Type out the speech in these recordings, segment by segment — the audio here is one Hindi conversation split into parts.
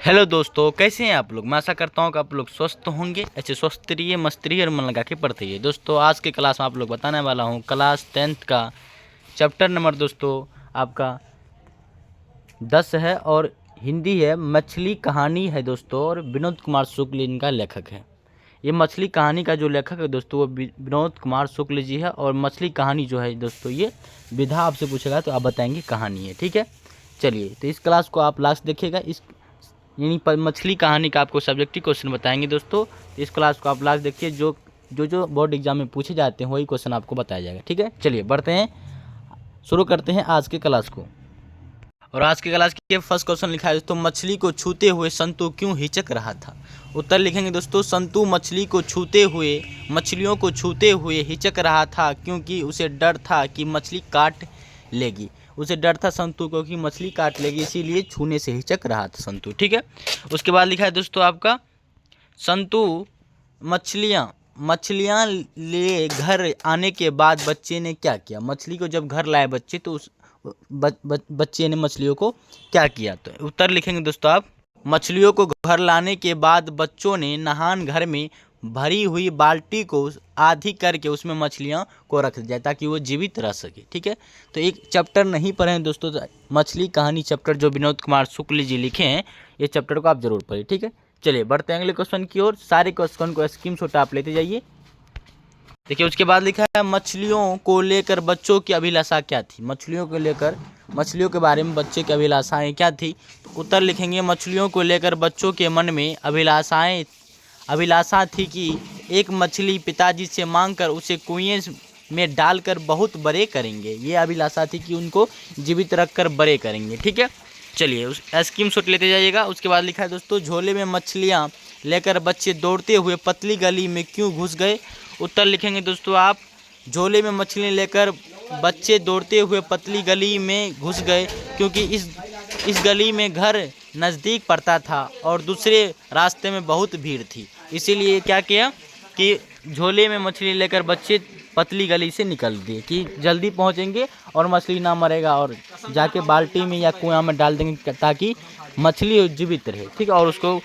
हेलो दोस्तों, कैसे हैं आप लोग। मैं आशा करता हूं कि आप लोग स्वस्थ होंगे। ऐसे स्वस्थ रहिए, मस्त रहिए और मन लगा के पढ़ते रहिए। दोस्तों आज के क्लास में आप लोग बताने वाला हूं क्लास 10th का चैप्टर नंबर दोस्तों आपका 10 है और हिंदी है। मछली कहानी है दोस्तों और विनोद कुमार शुक्ल इनका लेखक है। ये मछली कहानी का जो लेखक है दोस्तों वो विनोद कुमार शुक्ल जी है। और मछली कहानी जो है दोस्तों ये विधा आपसे पूछेगा तो आप बताएंगे कहानी है। ठीक है, चलिए तो इस क्लास को आप लास्ट देखिएगा। इस यानी पर मछली कहानी का आपको सब्जेक्टिव क्वेश्चन बताएंगे दोस्तों। इस क्लास को आप लास्ट देखिए। जो बोर्ड एग्जाम में पूछे जाते हैं वही क्वेश्चन आपको बताया जाएगा। ठीक है, चलिए बढ़ते हैं, शुरू करते हैं आज के क्लास को। और आज के क्लास के फर्स्ट क्वेश्चन लिखा है दोस्तों, मछली को छूते हुए संतु क्यों हिचक रहा था। उत्तर लिखेंगे दोस्तों, संतु मछली को छूते हुए मछलियों को छूते हुए हिचक रहा था क्योंकि उसे डर था कि मछली काट लेगी। उसे डर था संतु को कि मछली काट लेगी, इसीलिए छूने से हिचक रहा था संतु। ठीक है, उसके बाद लिखा है दोस्तों आपका, संतु मछलियाँ ले घर आने के बाद बच्चे ने क्या किया। मछली को जब घर लाए बच्चे तो उस बच्चे ने मछलियों को क्या किया। तो उत्तर लिखेंगे दोस्तों आप, मछलियों को घर लाने के बाद बच्चों ने नहान घर में भरी हुई बाल्टी को आधी करके उसमें मछलियां को रख दिया ताकि वो जीवित रह सके। ठीक है, तो एक चैप्टर नहीं पढ़े हैं दोस्तों, मछली कहानी चैप्टर जो विनोद कुमार शुक्ल जी लिखे हैं, ये चैप्टर को आप जरूर पढ़िए। ठीक है, चलिए बढ़ते हैं अगले क्वेश्चन की ओर। सारे क्वेश्चन को स्क्रीनशॉट आप लेते जाइए। देखिए उसके बाद लिखा है, मछलियों को लेकर बच्चों की अभिलाषा क्या थी। मछलियों के बारे में बच्चे की अभिलाषाएं क्या थी। तो उत्तर लिखेंगे, मछलियों को लेकर बच्चों के मन में अभिलाषा थी कि एक मछली पिताजी से मांगकर उसे कुएं में डालकर बहुत बड़े करेंगे। ये अभिलाषा थी कि उनको जीवित रखकर बड़े करेंगे। ठीक है, चलिए उस स्क्रीनशॉट लेते जाइएगा। उसके बाद लिखा है दोस्तों, झोले में मछलियाँ लेकर बच्चे दौड़ते हुए पतली गली में क्यों घुस गए। उत्तर लिखेंगे दोस्तों आप, झोले में मछली लेकर बच्चे दौड़ते हुए पतली गली में घुस गए क्योंकि इस गली में घर नज़दीक पड़ता था और दूसरे रास्ते में बहुत भीड़ थी। इसीलिए क्या किया कि झोले में मछली लेकर बच्चे पतली गली से निकल दिए कि जल्दी पहुंचेंगे और मछली ना मरेगा, और जाके बाल्टी में या कुआं में डाल देंगे ताकि मछली जीवित रहे। ठीक है, और उसको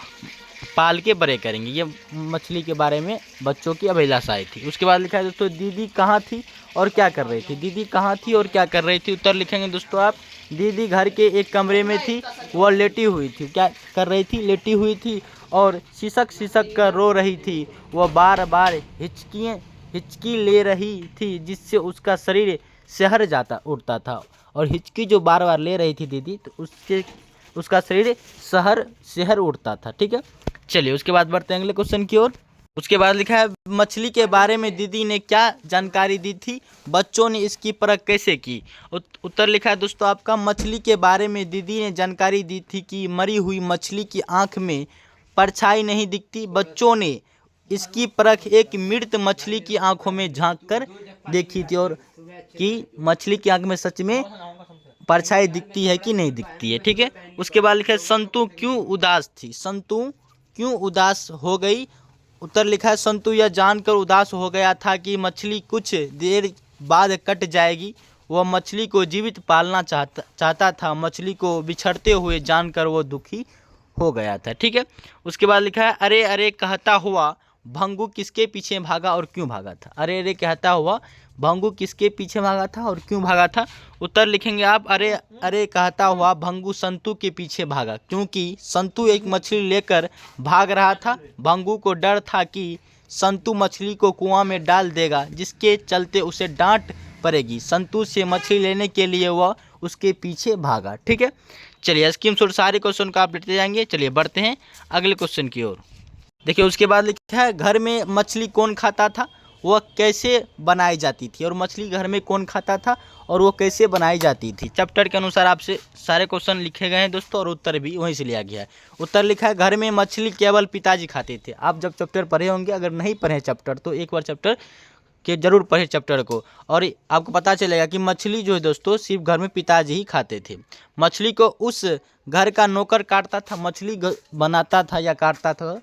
पाल के बड़े करेंगे। ये मछली के बारे में बच्चों की अभिलाषाएं थी। उसके बाद लिखा है दोस्तों, दीदी कहाँ थी और क्या कर रही थी। दीदी कहाँ थी और क्या कर रही थी। उत्तर लिखेंगे दोस्तों आप, दीदी घर के एक कमरे में थी, वह लेटी हुई थी। क्या कर रही थी, लेटी हुई थी और सिसक कर रो रही थी। वह बार बार हिचकी ले रही थी जिससे उसका शरीर सहर जाता उठता था। और हिचकी जो बार बार ले रही थी दीदी, तो उसका शरीर सहर उठता था। ठीक है, चलिए उसके बाद बढ़ते हैं अगले क्वेश्चन की ओर। उसके बाद लिखा है, मछली के बारे में दीदी ने क्या जानकारी दी थी, बच्चों ने इसकी परख कैसे की। उत्तर लिखा है दोस्तों आपका, मछली के बारे में दीदी ने जानकारी दी थी कि मरी हुई मछली की आंख में परछाई नहीं दिखती। बच्चों ने इसकी परख एक मृत मछली की आंखों में झांक कर देखी थी और कि मछली की आंख में सच में परछाई दिखती है कि नहीं दिखती है। ठीक है, उसके बाद लिखा है, संतु क्यों उदास थी। संतु क्यों उदास हो गई। उत्तर लिखा है, संतु यह जानकर उदास हो गया था कि मछली कुछ देर बाद कट जाएगी। वह मछली को जीवित पालना चाहता था। मछली को बिछड़ते हुए जानकर वो दुखी हो गया था। ठीक है, उसके बाद लिखा है, अरे अरे कहता हुआ भंगू किसके पीछे भागा और क्यों भागा था। अरे अरे कहता हुआ भंगू किसके पीछे भागा था और क्यों भागा था। उत्तर लिखेंगे आप, अरे अरे कहता हुआ भंगू संतु के पीछे भागा क्योंकि संतु एक मछली लेकर भाग रहा था। भंगू को डर था कि संतु मछली को कुआं में डाल देगा, जिसके चलते उसे डांट पड़ेगी। संतु से मछली लेने के लिए वह उसके पीछे भागा। ठीक है, चलिए स्क्रीनशॉट सारे क्वेश्चन को आप लेते जाएंगे। चलिए बढ़ते हैं अगले क्वेश्चन की ओर। देखिए उसके बाद लिखा है, घर में मछली कौन खाता था, वह कैसे बनाई जाती थी। और मछली घर में कौन खाता था और वो कैसे बनाई जाती थी। चैप्टर के अनुसार आपसे सारे क्वेश्चन लिखे गए हैं दोस्तों और उत्तर भी वहीं से लिया गया है। उत्तर लिखा है, घर में मछली केवल पिताजी खाते थे। आप जब चैप्टर पढ़े होंगे, अगर नहीं पढ़े चैप्टर तो एक बार चैप्टर के जरूर पढ़े चैप्टर को, और आपको पता चलेगा कि मछली जो है दोस्तों सिर्फ घर में पिताजी ही खाते थे। मछली को उस घर का नौकर काटता था। मछली बनाता था या काटता था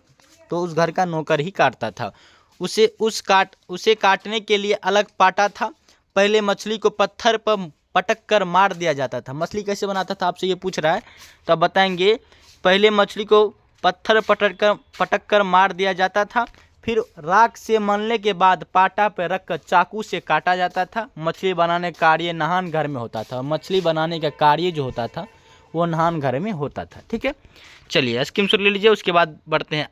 तो उस घर का नौकर ही काटता था। उसे काटने के लिए अलग पाटा था। पहले मछली को पत्थर पर पटक कर मार दिया जाता था। मछली कैसे बनाता था आपसे ये पूछ रहा है, तो अब बताएंगे। पहले मछली को पत्थर पटक कर मार दिया जाता था, फिर राख से मलने के बाद पाटा पर रखकर चाकू से काटा जाता था। मछली बनाने का कार्य नहान घर में होता था। मछली बनाने का कार्य जो होता था वो नहान घर में होता था। ठीक है, चलिए स्क्रीनशॉट ले लीजिए। उसके बाद बढ़ते हैं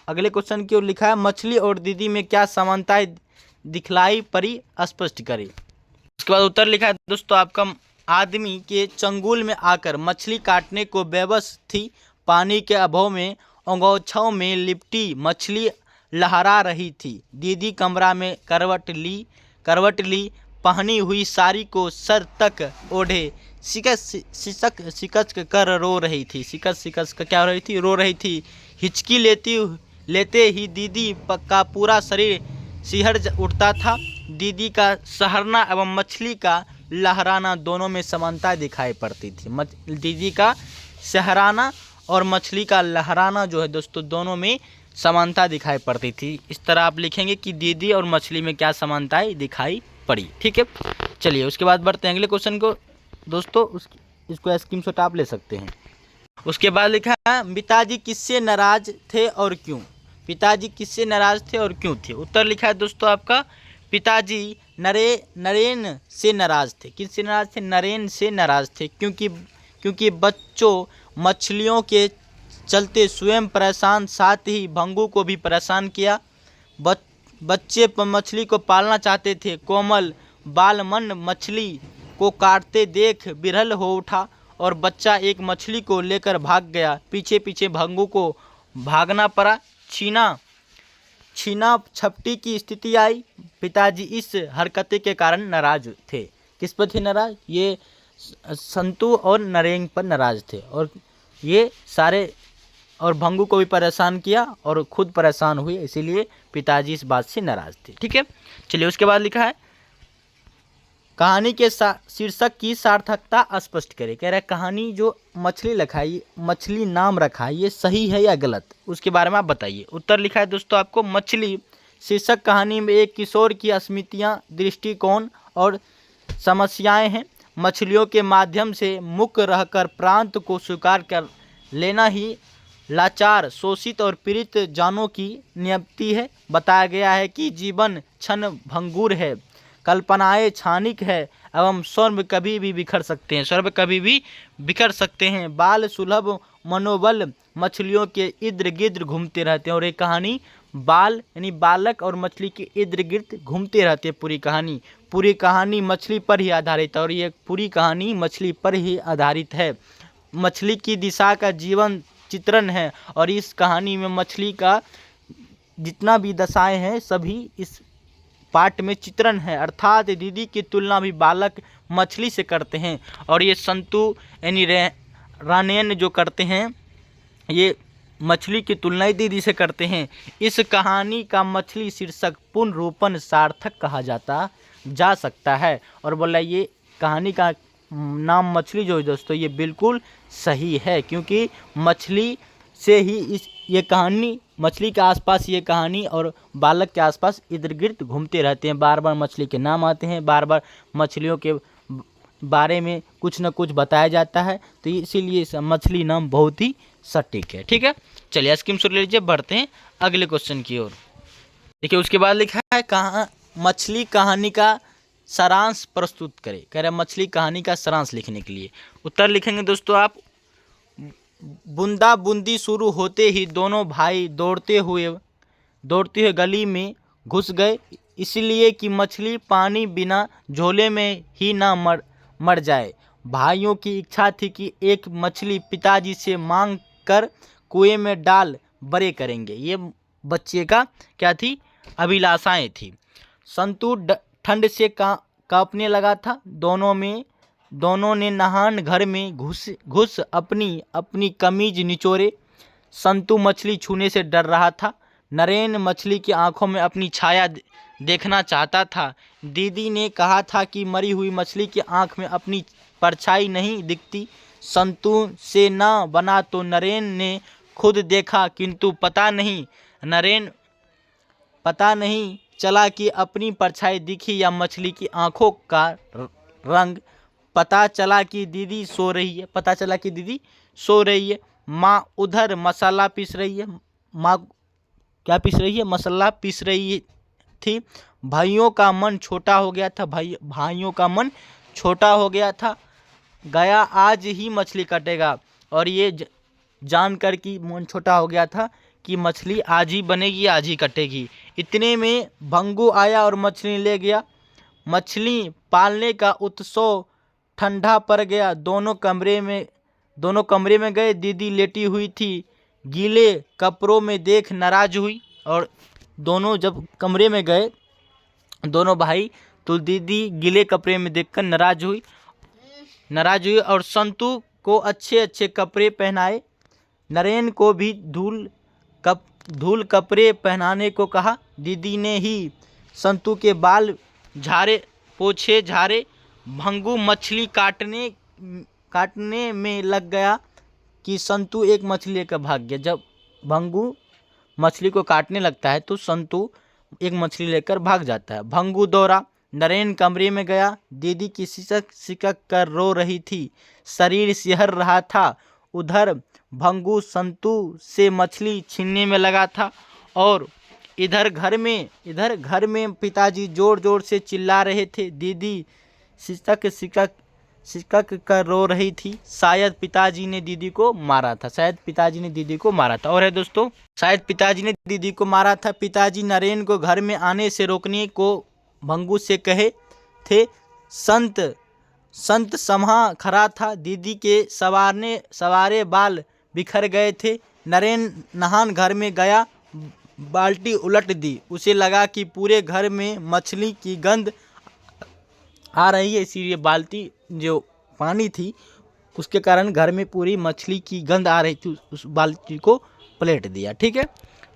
अगले क्वेश्चन की ओर। लिखा है मछली और दीदी में क्या समानताएं दिखलाई पड़ी, स्पष्ट करें। उसके बाद उत्तर लिखा है दोस्तों आपका, आदमी के चंगुल में आकर मछली काटने को बेबस थी। पानी के अभाव में अंगोछों में लिपटी मछली लहरा रही थी। दीदी कमरा में करवट ली पहनी हुई साड़ी को सर तक ओढ़े सिकस कर रो रही थी। सिकस का क्या हो रही थी, रो रही थी। हिचकी लेते ही दीदी का पूरा शरीर सिहर उठता था। दीदी का सहरना एवं मछली का लहराना दोनों में समानता दिखाई पड़ती थी। दीदी का सहराना और मछली का लहराना जो है दोस्तों दोनों में समानता दिखाई पड़ती थी। इस तरह आप लिखेंगे कि दीदी और मछली में क्या समानताएं दिखाई पड़ी। ठीक है, चलिए उसके बाद बढ़ते हैं अगले क्वेश्चन को दोस्तों। इसको स्क्रीनशॉट आप ले सकते हैं। उसके बाद लिखा है पिताजी किससे नाराज थे और क्यों। पिताजी किससे नाराज थे और क्यों थे। उत्तर लिखा है दोस्तों आपका, पिताजी नरेन से नाराज थे। किससे नाराज थे, नरेन से नाराज थे, क्योंकि बच्चों मछलियों के चलते स्वयं परेशान, साथ ही भंगू को भी परेशान किया। बच्चे मछली को पालना चाहते थे। कोमल बालमन मछली को काटते देख विरल हो उठा और बच्चा एक मछली को लेकर भाग गया। पीछे पीछे भंगू को भागना पड़ा। छीना छपटी की स्थिति आई। पिताजी इस हरकत के कारण नाराज थे। किस पर थे नाराज, ये संतू और नरेंग पर नाराज थे, और ये सारे और भंगू को भी परेशान किया और खुद परेशान हुए, इसीलिए पिताजी इस बात से नाराज थे। ठीक है, चलिए उसके बाद लिखा है कहानी के शीर्षक की सार्थकता स्पष्ट करें। कह रहा है कहानी जो मछली नाम रखा है ये सही है या गलत, उसके बारे में आप बताइए। उत्तर लिखा है दोस्तों आपको, मछली शीर्षक कहानी में एक किशोर की स्मृतियाँ, दृष्टिकोण और समस्याएं हैं। मछलियों के माध्यम से मुक्त रहकर प्रांत को स्वीकार कर लेना ही लाचार, शोषित और पीड़ित जानों की नियति है। बताया गया है कि जीवन क्षण भंगुर है, कल्पनाएं क्षणिक है एवं स्वर्ग कभी भी बिखर सकते हैं। बाल सुलभ मनोबल मछलियों के इर्द गिर्द घूमते रहते हैं, और ये कहानी बाल यानी बालक और मछली के इर्द गिर्द घूमते रहते हैं। पूरी कहानी मछली पर ही आधारित है, और ये पूरी कहानी मछली पर ही आधारित है। मछली की दिशा का जीवन चित्रण है, और इस कहानी में मछली का जितना भी दशाएं हैं सभी इस पार्ट में चित्रण है। अर्थात दीदी की तुलना भी बालक मछली से करते हैं, और ये संतु यानी रानेन जो करते हैं ये मछली की तुलना दीदी से करते हैं। इस कहानी का मछली शीर्षक पुनरूपण सार्थक कहा जा सकता है, और बोला ये कहानी का नाम मछली जो है दोस्तों ये बिल्कुल सही है, क्योंकि मछली से ही ये कहानी, मछली के आसपास ये कहानी और बालक के आसपास इर्द गिर्द घूमते रहते हैं। बार बार मछली के नाम आते हैं, बार बार मछलियों के बारे में कुछ न कुछ बताया जाता है, तो इसीलिए मछली नाम बहुत ही सटीक है। ठीक है, चलिए स्क्रीनशॉट ले लीजिए। बढ़ते हैं अगले क्वेश्चन की ओर। देखिए उसके बाद लिखा है मछली कहानी का सारांश प्रस्तुत करें। कह रहे हैं मछली कहानी का सारांश लिखने के लिए उत्तर लिखेंगे दोस्तों आप, बूंदा बूंदी शुरू होते ही दोनों भाई दौड़ते हुए गली में घुस गए, इसलिए कि मछली पानी बिना झोले में ही ना मर जाए। भाइयों की इच्छा थी कि एक मछली पिताजी से मांग कर कुएं में डाल बड़े करेंगे। ये बच्चे का क्या थी, अभिलाषाएं थी। संतू ठंड से कांपने लगा था। दोनों ने नहान घर में घुस अपनी कमीज निचोड़े। संतू मछली छूने से डर रहा था। नरेन मछली की आंखों में अपनी छाया देखना चाहता था। दीदी ने कहा था कि मरी हुई मछली की आंख में अपनी परछाई नहीं दिखती। संतू से ना बना तो नरेन ने खुद देखा, किंतु पता नहीं चला कि अपनी परछाई दिखी या मछली की आंखों का रंग पता चला कि दीदी सो रही है। पता चला कि दीदी सो रही है। माँ उधर मसाला पीस रही है। माँ क्या पीस रही है? मसाला पीस रही थी। भाइयों का मन छोटा हो गया था। भाइयों का मन छोटा हो गया था। गया आज ही मछली कटेगा। और ये जानकर कि मन छोटा हो गया था कि मछली आज ही बनेगी, आज ही कटेगी। इतने में भंगू आया और मछली ले गया। मछली पालने का उत्सव ठंडा पड़ गया। दोनों कमरे में गए। दीदी लेटी हुई थी, गीले कपड़ों में देख नाराज हुई। और दोनों जब कमरे में गए दोनों भाई, तो दीदी गीले कपड़े में देखकर नाराज हुई और संतू को अच्छे अच्छे कपड़े पहनाए। नरेन को भी धूल कपड़े पहनाने को कहा। दीदी ने ही संतू के बाल पोछे झाड़े। भंगू मछली काटने में लग गया कि संतू एक मछली लेकर भाग गया। जब भंगू मछली को काटने लगता है तो संतू एक मछली लेकर भाग जाता है। भंगू दौड़ा। नरेन कमरे में गया। दीदी की सिकक कर रो रही थी, शरीर सिहर रहा था। उधर भंगू संतू से मछली छीनने में लगा था और इधर घर में पिताजी जोर जोर से चिल्ला रहे थे। दीदी सिकक कर रो रही थी। शायद पिताजी ने दीदी को मारा था। और है दोस्तों, शायद पिताजी ने दीदी को मारा था। पिताजी नरेन को घर में आने से रोकने को भंगू से कहे थे। संत समा खड़ा था। दीदी के सवारे बाल बिखर गए थे। नरेन नहान घर में गया, बाल्टी उलट दी। उसे लगा कि पूरे घर में मछली की गंध आ रही है, इसीलिए बाल्टी जो पानी थी उसके कारण घर में पूरी मछली की गंध आ रही थी। उस बाल्टी को पलट दिया। ठीक है,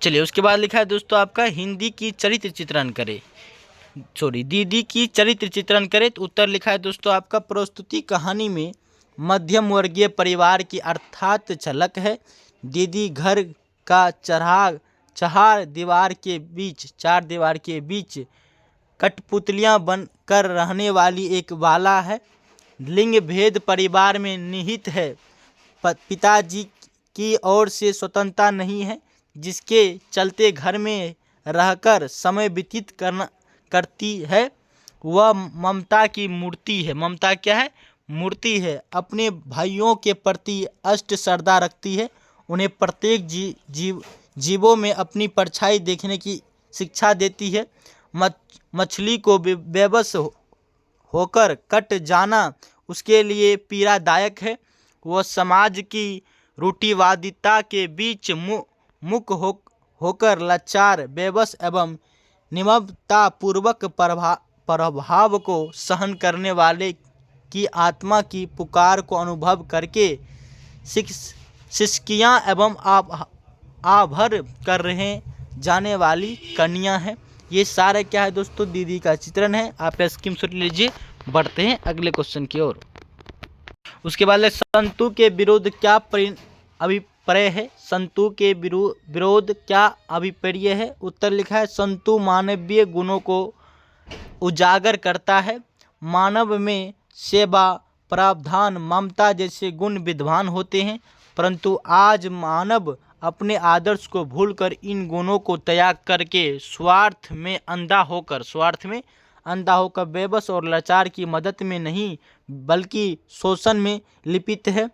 चलिए उसके बाद लिखा है दोस्तों आपका दीदी की चरित्र चित्रण करे। तो उत्तर लिखा है दोस्तों आपका प्रस्तुति कहानी में मध्यम वर्गीय परिवार की अर्थात झलक है। दीदी घर का चार दीवार के बीच कठपुतलियां बनकर रहने वाली एक बाला है। लिंग भेद परिवार में निहित है। पिताजी की ओर से स्वतंत्रता नहीं है, जिसके चलते घर में रहकर समय व्यतीत करती है। वह ममता की मूर्ति है। ममता क्या है? मूर्ति है। अपने भाइयों के प्रति अष्ट श्रद्धा रखती है। उन्हें प्रत्येक जीवों में अपनी परछाई देखने की शिक्षा देती है। मछली को बेबस होकर कट जाना उसके लिए पीड़ादायक है। वह समाज की रूढ़िवादिता के बीच मुक होकर लाचार, बेबस एवं निम्रतापूर्वक प्रभाव को सहन करने वाले की आत्मा की पुकार को अनुभव करके सिसकियां एवं आभर कर रहे जाने वाली कन्या है। ये सारे क्या है दोस्तों? दीदी का चित्रण है। आप स्क्रीनशॉट लीजिए। बढ़ते हैं अगले क्वेश्चन की ओर। उसके बाद संतु के विरोध क्या अभिप्राय है? संतु के विरोध क्या अभिप्राय है? उत्तर लिखा है संतु मानवीय गुणों को उजागर करता है। मानव में सेवा, प्रावधान, ममता जैसे गुण विद्यमान होते हैं, परंतु आज मानव अपने आदर्श को भूलकर इन गुणों को त्याग करके स्वार्थ में अंधा होकर बेबस और लाचार की मदद में नहीं बल्कि शोषण में लिप्त है।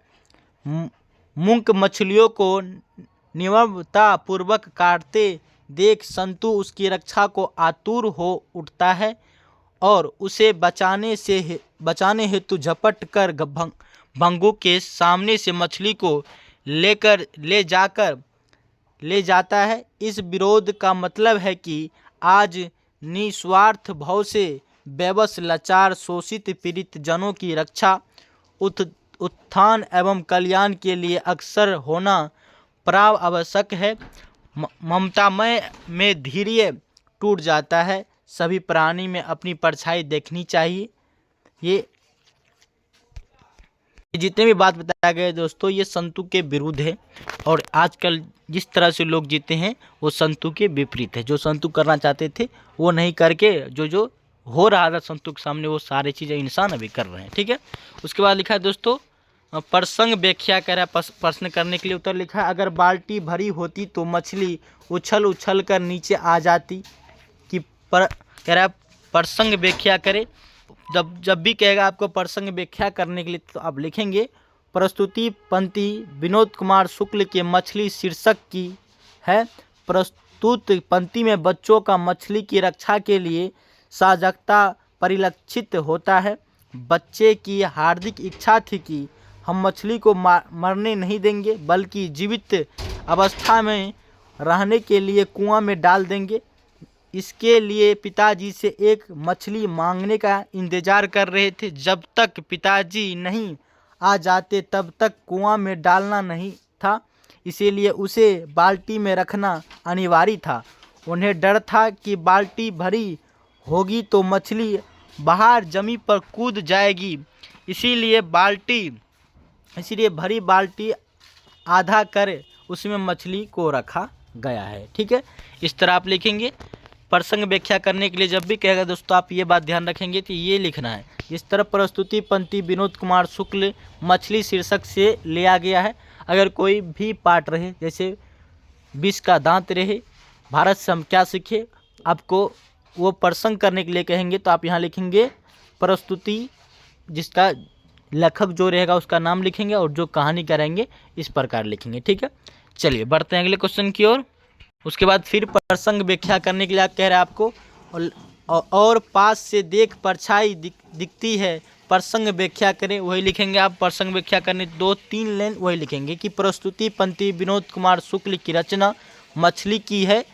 मूक मछलियों को निम्रता पूर्वक काटते देख संतु उसकी रक्षा को आतुर हो उठता है और उसे बचाने हेतु झपट कर भंगू के सामने से मछली को ले जाता है। इस विरोध का मतलब है कि आज निस्वार्थ भाव से बेबस, लाचार, शोषित, पीड़ित जनों की रक्षा, उत्थान एवं कल्याण के लिए अक्सर होना प्राव आवश्यक है। ममतामय में धैर्य टूट जाता है। सभी प्राणी में अपनी परछाई देखनी चाहिए। ये जितने भी बात बताया गया दोस्तों, ये संतु के विरुद्ध है और आजकल जिस तरह से लोग जीते हैं वो संतु के विपरीत है। जो संतु करना चाहते थे वो नहीं करके जो हो रहा था संतों के सामने, वो सारी चीज़ें इंसान अभी कर रहे हैं। ठीक है, उसके बाद लिखा है दोस्तों प्रसंग व्याख्या कर रहा है। प्रश्न करने के लिए उत्तर लिखा है, अगर बाल्टी भरी होती तो मछली उछल उछल कर नीचे आ जाती। कि कह रहा है प्रसंग व्याख्या करे। जब भी कहेगा आपको प्रसंग व्याख्या करने के लिए तो आप लिखेंगे प्रस्तुति पंक्ति विनोद कुमार शुक्ल के मछली शीर्षक की है। प्रस्तुत पंक्ति में बच्चों का मछली की रक्षा के लिए सजगता परिलक्षित होता है। बच्चे की हार्दिक इच्छा थी कि हम मछली को मरने नहीं देंगे, बल्कि जीवित अवस्था में रहने के लिए कुआं में डाल देंगे। इसके लिए पिताजी से एक मछली मांगने का इंतजार कर रहे थे। जब तक पिताजी नहीं आ जाते तब तक कुआं में डालना नहीं था, इसीलिए उसे बाल्टी में रखना अनिवार्य था। उन्हें डर था कि बाल्टी भरी होगी तो मछली बाहर जमीन पर कूद जाएगी, इसीलिए भरी बाल्टी आधा कर उसमें मछली को रखा गया है। ठीक है, इस तरह आप लिखेंगे। प्रसंग व्याख्या करने के लिए जब भी कहेगा दोस्तों आप ये बात ध्यान रखेंगे कि ये लिखना है। इस तरह प्रस्तुति पंक्ति विनोद कुमार शुक्ल मछली शीर्षक से लिया गया है। अगर कोई भी पाठ रहे, जैसे विष का दांत रहे, भारत से हम क्या सीखे, आपको वो प्रसंग करने के लिए कहेंगे तो आप यहाँ लिखेंगे प्रस्तुति, जिसका लेखक जो रहेगा उसका नाम लिखेंगे और जो कहानी करेंगे इस प्रकार लिखेंगे। ठीक है, चलिए बढ़ते हैं अगले क्वेश्चन की ओर। उसके बाद फिर प्रसंग व्याख्या करने के लिए आप कह रहे हैं आपको और पास से देख परछाई दिखती है, प्रसंग व्याख्या करें। वही लिखेंगे आप। प्रसंग व्याख्या करने 2-3 लाइन वही लिखेंगे कि प्रस्तुति पंक्ति विनोद कुमार शुक्ल की रचना मछली की है।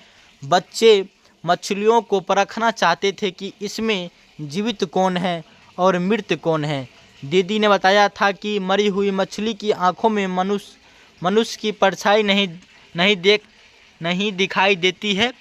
बच्चे मछलियों को परखना चाहते थे कि इसमें जीवित कौन है और मृत कौन है। दीदी ने बताया था कि मरी हुई मछली की आंखों में मनुष्य की परछाई नहीं दिखाई देती है।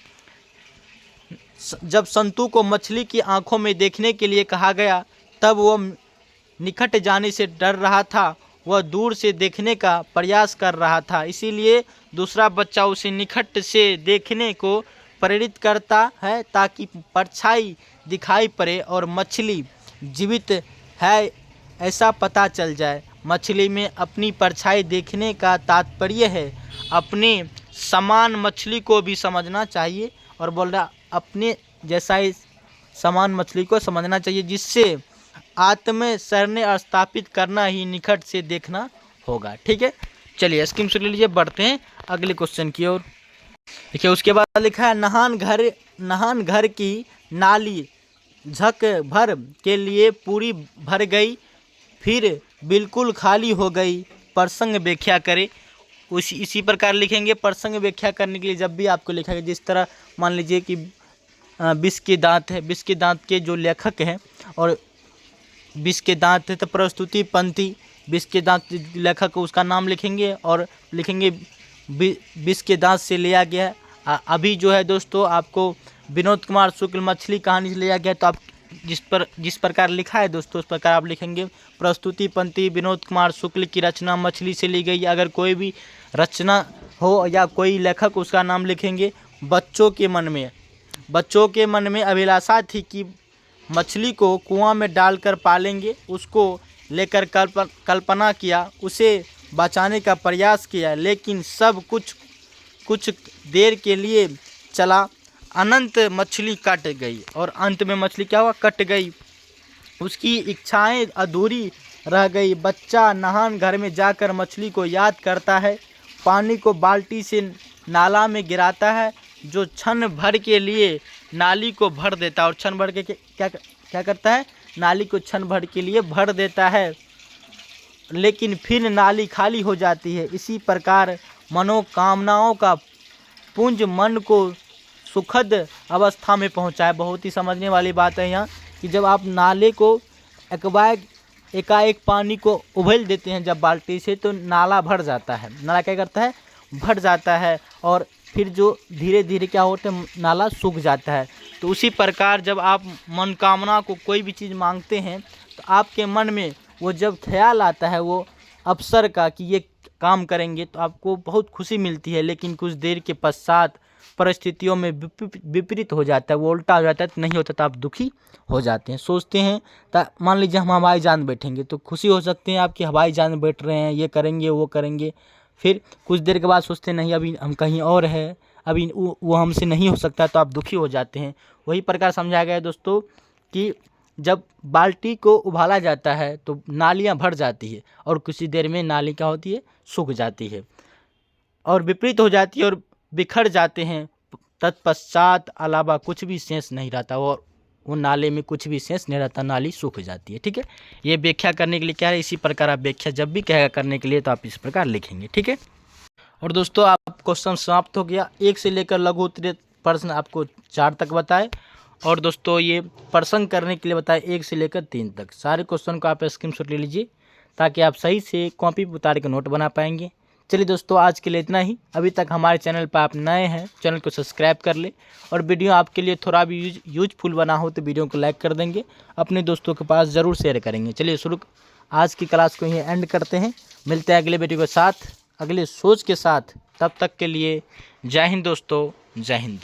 जब संतू को मछली की आंखों में देखने के लिए कहा गया तब वो निकट जाने से डर रहा था, वह दूर से देखने का प्रयास कर रहा था। इसीलिए दूसरा बच्चा उसे निकट से देखने को प्रेरित करता है ताकि परछाई दिखाई पड़े और मछली जीवित है ऐसा पता चल जाए। मछली में अपनी परछाई देखने का तात्पर्य है अपने समान मछली को भी समझना चाहिए, और बोल रहा अपने जैसा ही समान मछली को समझना चाहिए, जिससे आत्म शरण स्थापित करना ही निकट से देखना होगा। ठीक है, चलिए स्कीम से ले लीजिए, बढ़ते हैं अगले क्वेश्चन की ओर। देखिए उसके बाद लिखा है नहान घर की नाली झक भर के लिए पूरी भर गई, फिर बिल्कुल खाली हो गई। प्रसंग व्याख्या करें। इसी प्रकार लिखेंगे। प्रसंग व्याख्या करने के लिए जब भी आपको लिखा है, जिस तरह मान लीजिए कि विष के दांत है, विष के दांत के जो लेखक हैं और विष के दांत है तो प्रस्तुति पंक्ति विष के दांत लेखक उसका नाम लिखेंगे और लिखेंगे विष के दांत से लिया गया है। अभी जो है दोस्तों आपको विनोद कुमार शुक्ल मछली कहानी से लिया गया, तो आप जिस प्रकार लिखा है दोस्तों उस प्रकार आप लिखेंगे। प्रस्तुति पंक्ति विनोद कुमार शुक्ल की रचना मछली से ली गई। अगर कोई भी रचना हो या कोई लेखक उसका नाम लिखेंगे। बच्चों के मन में अभिलाषा थी कि मछली को कुआं में डालकर पालेंगे। उसको लेकर कल्पना किया, उसे बचाने का प्रयास किया, लेकिन सब कुछ देर के लिए चला। अनंत मछली कट गई और अंत में मछली क्या हुआ, कट गई। उसकी इच्छाएं अधूरी रह गई। बच्चा नहान घर में जाकर मछली को याद करता है, पानी को बाल्टी से नाला में गिराता है, जो क्षण भर के लिए नाली को भर देता है। और क्षण भर के क्या करता है, नाली को क्षण भर के लिए भर देता है, लेकिन फिर नाली खाली हो जाती है। इसी प्रकार मनोकामनाओं का पुंज मन को सुखद अवस्था में पहुंचाए। बहुत ही समझने वाली बात है यहाँ कि जब आप नाले को एकाएक पानी को उबल देते हैं जब बाल्टी से, तो नाला भर जाता है। नाला क्या करता है, भर जाता है, और फिर जो धीरे धीरे क्या होता है, नाला सूख जाता है। तो उसी प्रकार जब आप मनोकामना को कोई भी चीज़ मांगते हैं तो आपके मन में वो जब ख्याल आता है वो अवसर का कि ये काम करेंगे, तो आपको बहुत खुशी मिलती है। लेकिन कुछ देर के पश्चात परिस्थितियों में विपरीत हो जाता है, वो उल्टा हो जाता है, तो नहीं होता तो आप दुखी हो जाते हैं। सोचते हैं मान लीजिए हम हवाई जहाज बैठेंगे तो खुशी हो सकते हैं आपकी हवाई जहाज में बैठ रहे हैं, ये करेंगे वो करेंगे। फिर कुछ देर के बाद सोचते हैं नहीं अभी हम कहीं और है, अभी वो हमसे नहीं हो सकता, तो आप दुखी हो जाते हैं। वही प्रकार समझाया गया है दोस्तों कि जब बाल्टी को उबाला जाता है तो नालियाँ भर जाती है और कुछ देर में नाली क्या होती है, सूख जाती है और विपरीत हो जाती है और बिखर जाते हैं। तत्पश्चात अलावा कुछ भी शेष नहीं रहता और वो नाले में कुछ भी शेष नहीं रहता, नाली सूख जाती है। ठीक है, ये व्याख्या करने के लिए क्या है, इसी प्रकार आप व्याख्या जब भी कहेगा करने के लिए तो आप इस प्रकार लिखेंगे। ठीक है, और दोस्तों आप क्वेश्चन समाप्त हो गया। 1 से लेकर लघु उत्तरीय प्रश्न आपको 4 तक बताए और दोस्तों ये प्रश्न करने के लिए बताए 1 से लेकर 3 तक। सारे क्वेश्चन को आप स्क्रीनशॉट ले लीजिए ताकि आप सही से कॉपी पर उतार के नोट बना पाएंगे। चलिए दोस्तों आज के लिए इतना ही। अभी तक हमारे चैनल पर आप नए हैं, चैनल को सब्सक्राइब कर ले और वीडियो आपके लिए थोड़ा भी यूजफुल बना हो तो वीडियो को लाइक कर देंगे, अपने दोस्तों के पास ज़रूर शेयर करेंगे। चलिए शुरू आज की क्लास को यहीं एंड करते हैं, मिलते हैं अगले वीडियो के साथ, अगले सोच के साथ। तब तक के लिए जय हिंद दोस्तों, जय हिंद।